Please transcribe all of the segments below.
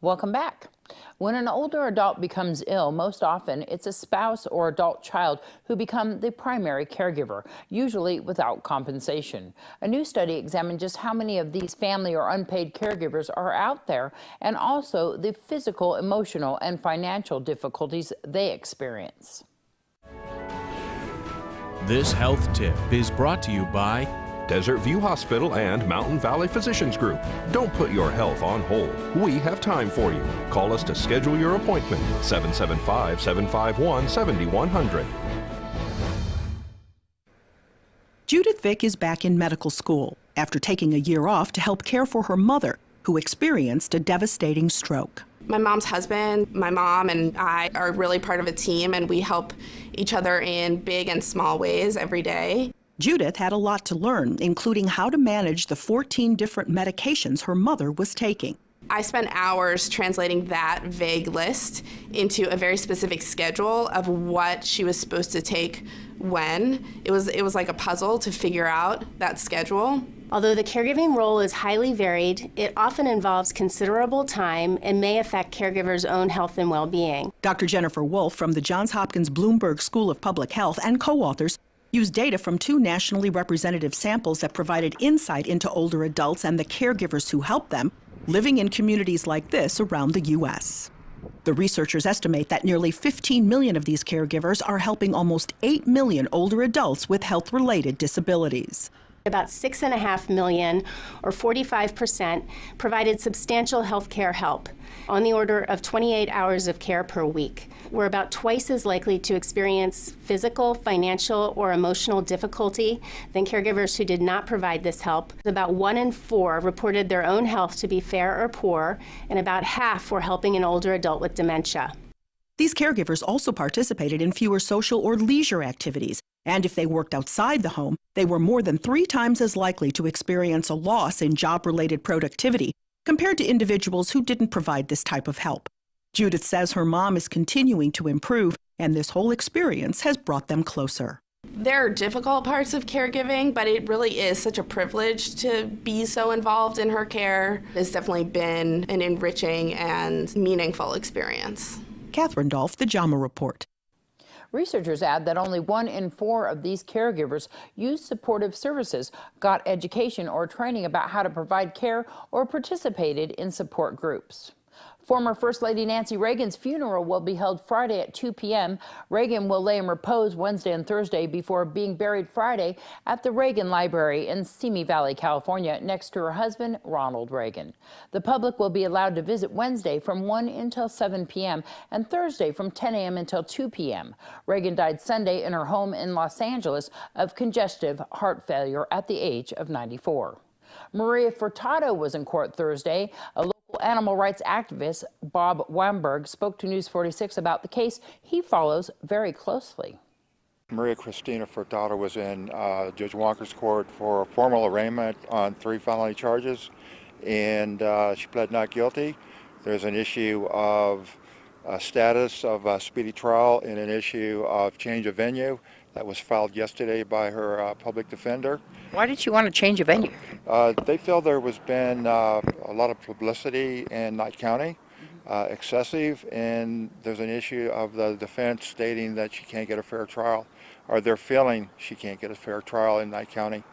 Welcome back. When an older adult becomes ill, most often it's a spouse or adult child who become the primary caregiver, usually without compensation. A new study examined just how many of these family or unpaid caregivers are out there, and also the physical, emotional, and financial difficulties they experience. This health tip is brought to you by Desert View Hospital and Mountain Valley Physicians Group. Don't put your health on hold. We have time for you. Call us to schedule your appointment. 775-751-7100. Judith Vick is back in medical school after taking a year off to help care for her mother, who experienced a devastating stroke. My mom's husband, my mom, and I are really part of a team, and we help each other in big and small ways every day. Judith had a lot to learn, including how to manage the 14 different medications her mother was taking. I spent hours translating that vague list into a very specific schedule of what she was supposed to take when. It was like a puzzle to figure out that schedule. Although the caregiving role is highly varied, it often involves considerable time and may affect caregivers' own health and well-being. Dr. Jennifer Wolf from the Johns Hopkins Bloomberg School of Public Health and co-authors used data from 2 nationally representative samples that provided insight into older adults and the caregivers who help them living in communities like this around the U.S. The researchers estimate that nearly 15 million of these caregivers are helping almost 8 million older adults with health-related disabilities. About 6.5 million, or 45%, provided substantial health care help, on the order of 28 hours of care per week. We're about twice as likely to experience physical, financial, or emotional difficulty than caregivers who did not provide this help. About 1 in 4 reported their own health to be fair or poor, and about half were helping an older adult with dementia. These caregivers also participated in fewer social or leisure activities, and if they worked outside the home, they were more than 3 times as likely to experience a loss in job-related productivity compared to individuals who didn't provide this type of help. Judith says her mom is continuing to improve, and this whole experience has brought them closer. There are difficult parts of caregiving, but it really is such a privilege to be so involved in her care. It's definitely been an enriching and meaningful experience. Catherine Dolph, The JAMA Report. Researchers add that only 1 in 4 of these caregivers used supportive services, got education or training about how to provide care, or participated in support groups. Former First Lady Nancy Reagan's funeral will be held Friday at 2 p.m. Reagan will lay in repose Wednesday and Thursday before being buried Friday at the Reagan Library in Simi Valley, California, next to her husband, Ronald Reagan. The public will be allowed to visit Wednesday from 1 until 7 p.m. and Thursday from 10 a.m. until 2 p.m. Reagan died Sunday in her home in Los Angeles of congestive heart failure at the age of 94. Maria Furtado was in court Thursday. A local animal rights activist, Bob Wamberg, spoke to News 46 about the case he follows very closely. Maria Cristina Furtado was in Judge Walker's court for a formal arraignment on 3 felony charges, and she pled not guilty. There's an issue of status of speedy trial and an issue of change of venue that was filed yesterday by her public defender. Why did you want to change a venue? They feel there was been a lot of publicity in Knight County, excessive, and there's an issue of the defense stating that she can't get a fair trial, or they're feeling she can't get a fair trial in Knight County.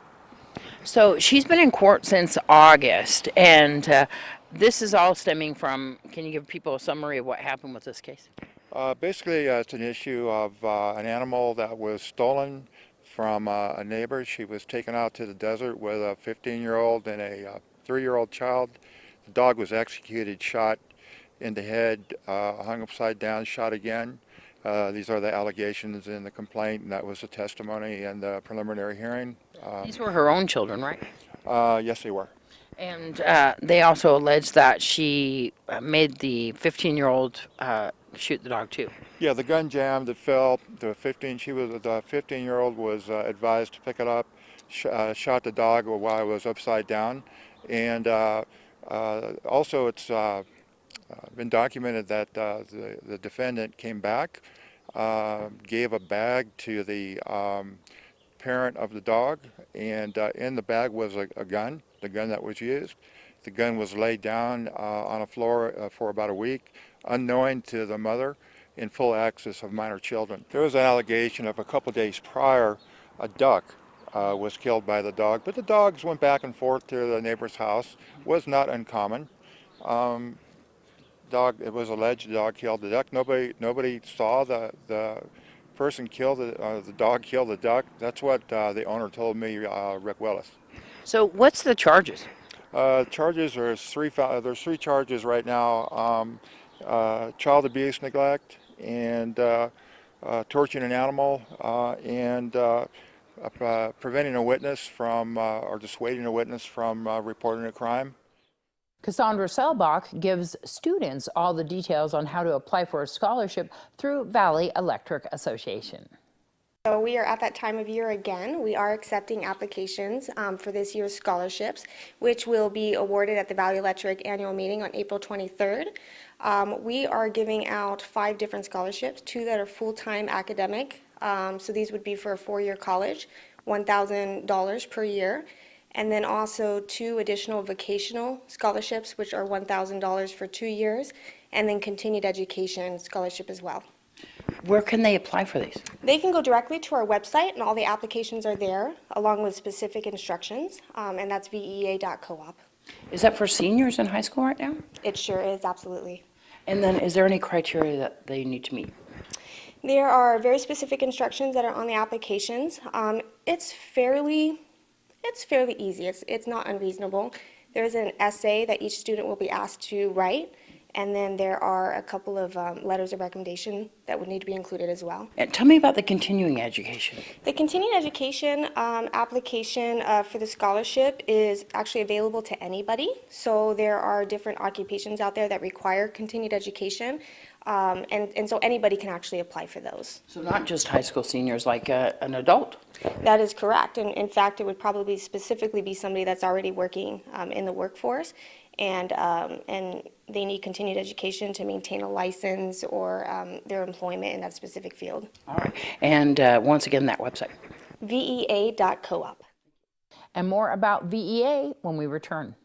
So she's been in court since August, and this is all stemming from, can you give people a summary of what happened with this case? Basically, it's an issue of an animal that was stolen from a neighbor. She was taken out to the desert with a 15-year-old and a 3-year-old child. The dog was executed, shot in the head, hung upside down, shot again. These are the allegations in the complaint, and that was the testimony in the preliminary hearing. These were her own children, right? Yes, they were. And they also allege that she made the 15-year-old shoot the dog too. Yeah, the gun jammed. It fell. The 15-year-old was advised to pick it up. Shot the dog while it was upside down, and also it's been documented that the defendant came back, gave a bag to the parent of the dog, and in the bag was a gun, the gun that was used, The gun was laid down on a floor for about a week, unknowing to the mother, in full access of minor children. There was an allegation of a couple days prior, a duck was killed by the dog, but the dogs went back and forth to the neighbor's house. Was not uncommon. It was alleged the dog killed the duck. Nobody saw the person kill the dog kill the duck. That's what the owner told me, Rick Willis. So what's the charges? Charges are there's three charges right now: child abuse, neglect, and torturing an animal, and preventing a witness from or dissuading a witness from reporting a crime. Cassandra Selbach gives students all the details on how to apply for a scholarship through Valley Electric Association. So we are at that time of year again. We are accepting applications for this year's scholarships, which will be awarded at the Valley Electric annual meeting on April 23rd. We are giving out 5 different scholarships, 2 that are full-time academic. So these would be for a 4-year college, $1,000 per year. And then also 2 additional vocational scholarships, which are $1,000 for 2 years, and then continued education scholarship as well. Where can they apply for these? They can go directly to our website, and all the applications are there, along with specific instructions, and that's vea.coop. Is that for seniors in high school right now? It sure is, absolutely. And then is there any criteria that they need to meet? There are very specific instructions that are on the applications. It's fairly easy. It's not unreasonable. There's an essay that each student will be asked to write, and then there are a couple of letters of recommendation that would need to be included as well. And tell me about the continuing education. The continuing education application for the scholarship is actually available to anybody. So there are different occupations out there that require continued education, and so anybody can actually apply for those. So not just high school seniors, like an adult? That is correct. And in fact, it would probably specifically be somebody that's already working in the workforce, and they need continued education to maintain a license or their employment in that specific field. All right. And once again, that website. vea.coop. And more about VEA when we return.